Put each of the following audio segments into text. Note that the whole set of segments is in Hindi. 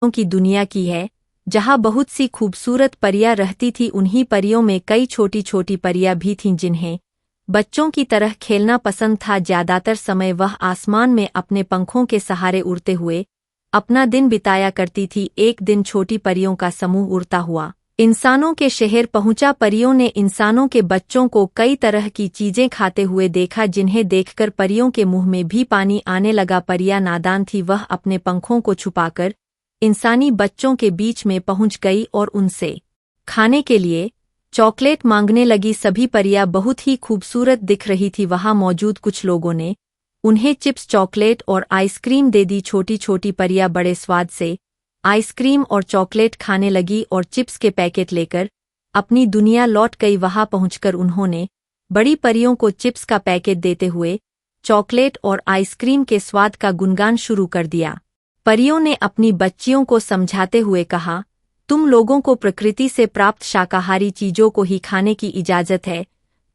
की दुनिया की है, जहाँ बहुत सी खूबसूरत परियां रहती थी। उन्हीं परियों में कई छोटी छोटी परियां भी थीं जिन्हें बच्चों की तरह खेलना पसंद था। ज्यादातर समय वह आसमान में अपने पंखों के सहारे उड़ते हुए अपना दिन बिताया करती थी। एक दिन छोटी परियों का समूह उड़ता हुआ इंसानों के शहर पहुंचा। परियों ने इंसानों के बच्चों को कई तरह की चीजें खाते हुए देखा, जिन्हें देखकर परियों के मुंह में भी पानी आने लगा। परियां नादान थी, वह अपने पंखों को छुपाकर इंसानी बच्चों के बीच में पहुंच गई और उनसे खाने के लिए चॉकलेट मांगने लगी। सभी परियां बहुत ही खूबसूरत दिख रही थी। वहां मौजूद कुछ लोगों ने उन्हें चिप्स, चॉकलेट और आइसक्रीम दे दी। छोटी छोटी परियां बड़े स्वाद से आइसक्रीम और चॉकलेट खाने लगी और चिप्स के पैकेट लेकर अपनी दुनिया लौट गई। वहां पहुंचकर उन्होंने बड़ी परियों को चिप्स का पैकेट देते हुए चॉकलेट और आइसक्रीम के स्वाद का गुणगान शुरू कर दिया। परियों ने अपनी बच्चियों को समझाते हुए कहा, तुम लोगों को प्रकृति से प्राप्त शाकाहारी चीजों को ही खाने की इजाजत है।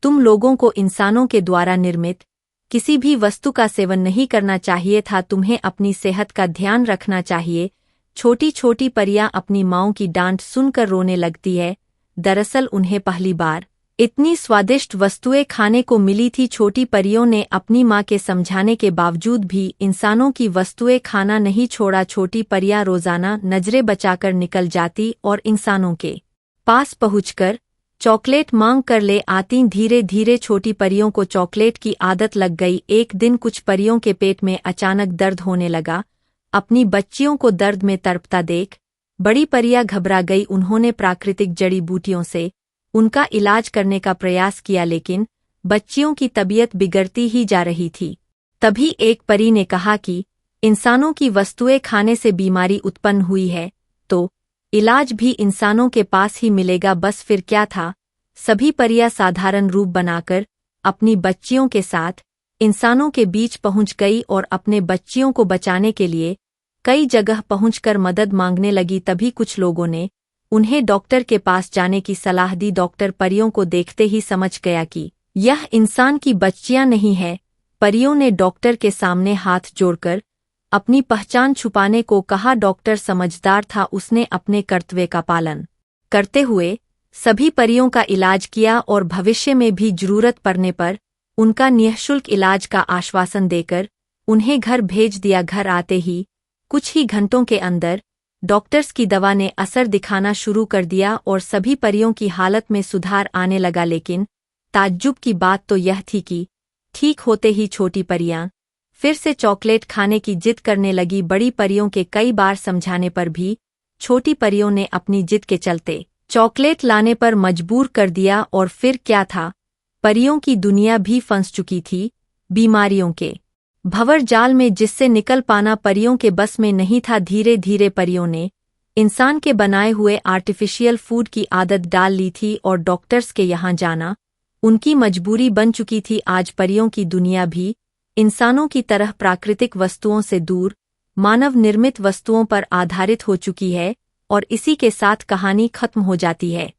तुम लोगों को इंसानों के द्वारा निर्मित किसी भी वस्तु का सेवन नहीं करना चाहिए था। तुम्हें अपनी सेहत का ध्यान रखना चाहिए। छोटी छोटी परियां अपनी माँओं की डांट सुनकर रोने लगती है। दरअसल उन्हें पहली बार इतनी स्वादिष्ट वस्तुएं खाने को मिली थी। छोटी परियों ने अपनी माँ के समझाने के बावजूद भी इंसानों की वस्तुएं खाना नहीं छोड़ा। छोटी परियां रोजाना नजरें बचाकर निकल जाती और इंसानों के पास पहुंचकर चॉकलेट मांग कर ले आती। धीरे धीरे छोटी परियों को चॉकलेट की आदत लग गई। एक दिन कुछ परियों के पेट में अचानक दर्द होने लगा। अपनी बच्चियों को दर्द में तड़पता देख बड़ी परियां घबरा गई। उन्होंने प्राकृतिक जड़ी बूटियों से उनका इलाज करने का प्रयास किया, लेकिन बच्चियों की तबीयत बिगड़ती ही जा रही थी। तभी एक परी ने कहा कि इंसानों की वस्तुएं खाने से बीमारी उत्पन्न हुई है, तो इलाज भी इंसानों के पास ही मिलेगा। बस फिर क्या था, सभी परियां साधारण रूप बनाकर अपनी बच्चियों के साथ इंसानों के बीच पहुंच गई और अपने बच्चियों को बचाने के लिए कई जगह पहुंचकर मदद मांगने लगी। तभी कुछ लोगों ने उन्हें डॉक्टर के पास जाने की सलाह दी। डॉक्टर परियों को देखते ही समझ गया कि यह इंसान की बच्चियां नहीं है। परियों ने डॉक्टर के सामने हाथ जोड़कर अपनी पहचान छुपाने को कहा। डॉक्टर समझदार था, उसने अपने कर्तव्य का पालन करते हुए सभी परियों का इलाज किया और भविष्य में भी जरूरत पड़ने पर उनका निःशुल्क इलाज का आश्वासन देकर उन्हें घर भेज दिया। घर आते ही कुछ ही घंटों के अंदर डॉक्टर्स की दवा ने असर दिखाना शुरू कर दिया और सभी परियों की हालत में सुधार आने लगा। लेकिन ताज्जुब की बात तो यह थी कि ठीक होते ही छोटी परियां फिर से चॉकलेट खाने की जिद करने लगी। बड़ी परियों के कई बार समझाने पर भी छोटी परियों ने अपनी जिद के चलते चॉकलेट लाने पर मजबूर कर दिया। और फिर क्या था, परियों की दुनिया भी फंस चुकी थी बीमारियों के भंवर जाल में, जिससे निकल पाना परियों के बस में नहीं था। धीरे धीरे परियों ने इंसान के बनाए हुए आर्टिफिशियल फूड की आदत डाल ली थी और डॉक्टर्स के यहाँ जाना उनकी मजबूरी बन चुकी थी। आज परियों की दुनिया भी इंसानों की तरह प्राकृतिक वस्तुओं से दूर मानव निर्मित वस्तुओं पर आधारित हो चुकी है और इसी के साथ कहानी खत्म हो जाती है।